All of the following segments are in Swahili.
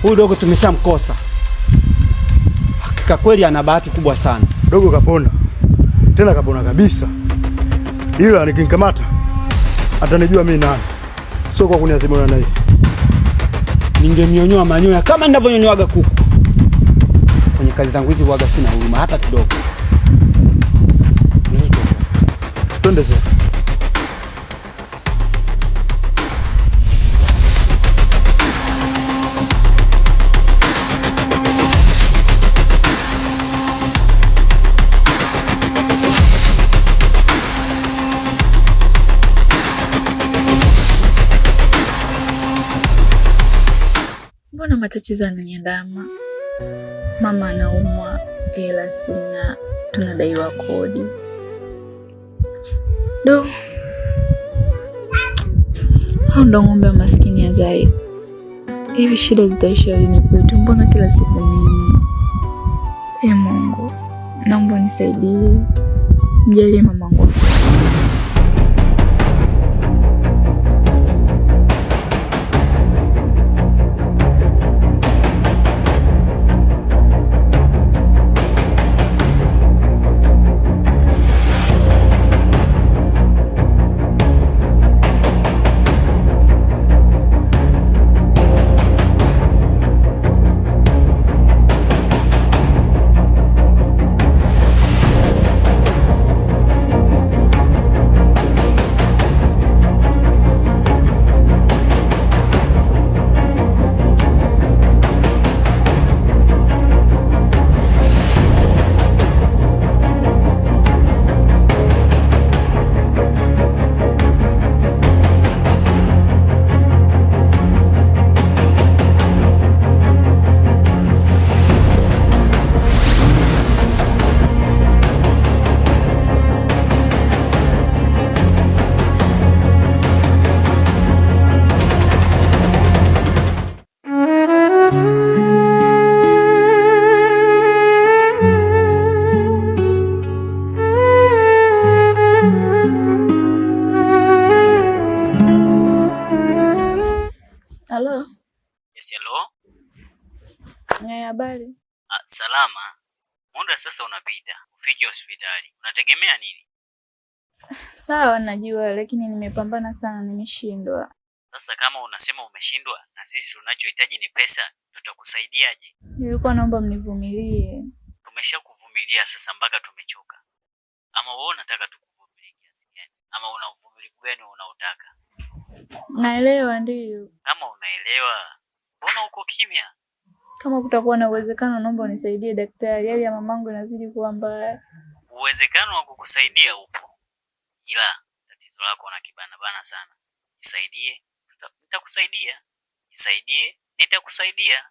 Huyu dogo tumeshamkosa. Hakika kweli ana bahati kubwa sana. Dogo kapona. Tena kapona kabisa. Ila nikimkamata atanijua mimi nani. Sio kwa kuniadhibu na naye. Ningemnyonyoa manyoya kama ninavyonyonyoaga kuku. Kwenye kazi zangu hizi huaga sina huruma hata kidogo. Twende sasa. Mbona matatizo yananiandama? Mama anaumwa, hela sina, tunadaiwa kodi. Hao ndo ng'ombe wa maskini ya Zai. Hivi shida zitaisha lini kwetu? Mbona kila siku mimi? Mungu, naomba nisaidie. Mjalie mamangu. Halo? Yes, hello? Habari? Salama. Muda sasa unapita. Ufike hospitali. Unategemea nini? Sawa, najua, lakini nimepambana sana, nimeshindwa. Sasa kama unasema umeshindwa na sisi tunachohitaji ni pesa, tutakusaidiaje? Nilikuwa naomba mnivumilie. Tumeshakuvumilia sasa mpaka tumechoka. Ama wewe unataka tukuvumilie kiasi gani? Ama una uvumilivu gani unaotaka? Naelewa, ndio. Kama unaelewa, mbona uko kimya? Kama kutakuwa na uwezekano, naomba unisaidie daktari. Hali ya mamangu inazidi kuwa mbaya. Uwezekano wa kukusaidia upo. Ila tatizo lako na kibana sana. Nisaidie, nitakusaidia. Nisaidie, nitakusaidia.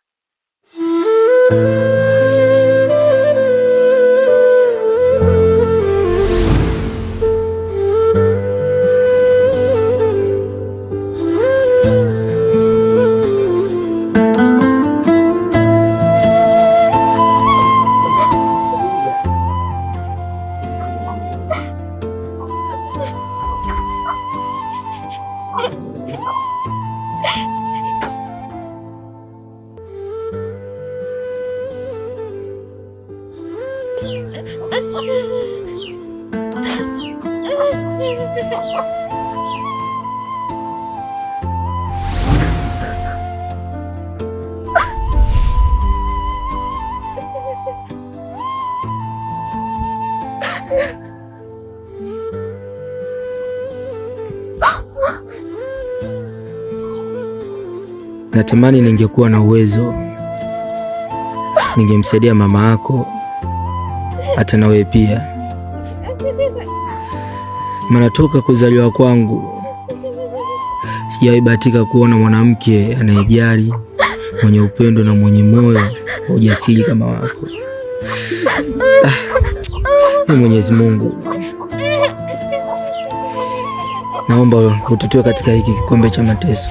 Natamani ningekuwa na uwezo, ningemsaidia mama yako, hata na wewe pia. Maana toka kuzaliwa kwangu sijawahi bahatika kuona mwanamke anayejali, mwenye upendo na mwenye moyo wa ujasiri kama wako. Mwenyezi Mungu, naomba ututoe katika hiki kikombe cha mateso.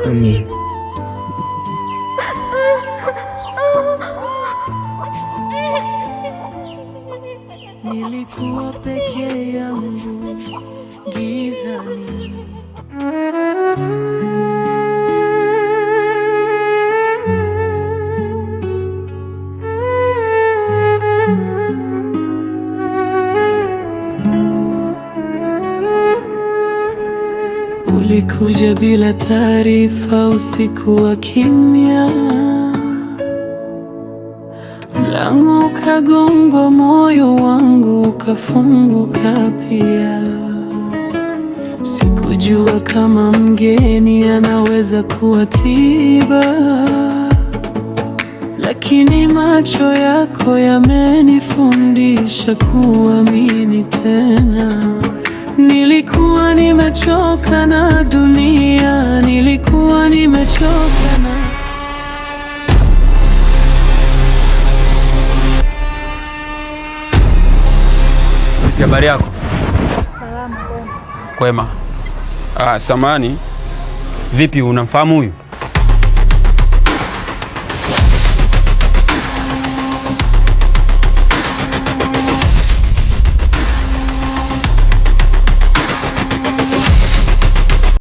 Amin. Nilikuwa peke yangu gizani, ulikuja bila taarifa, usiku wa kimya. Mlango ukagongwa, moyo wangu ukafunguka pia. Sikujua kama mgeni anaweza kuwa tiba, lakini macho yako yamenifundisha kuamini tena. Nilikuwa nimechoka na dunia, nilikuwa nimechoka na... Habari yako? Salama. Kwema. Samani, vipi unamfahamu huyu?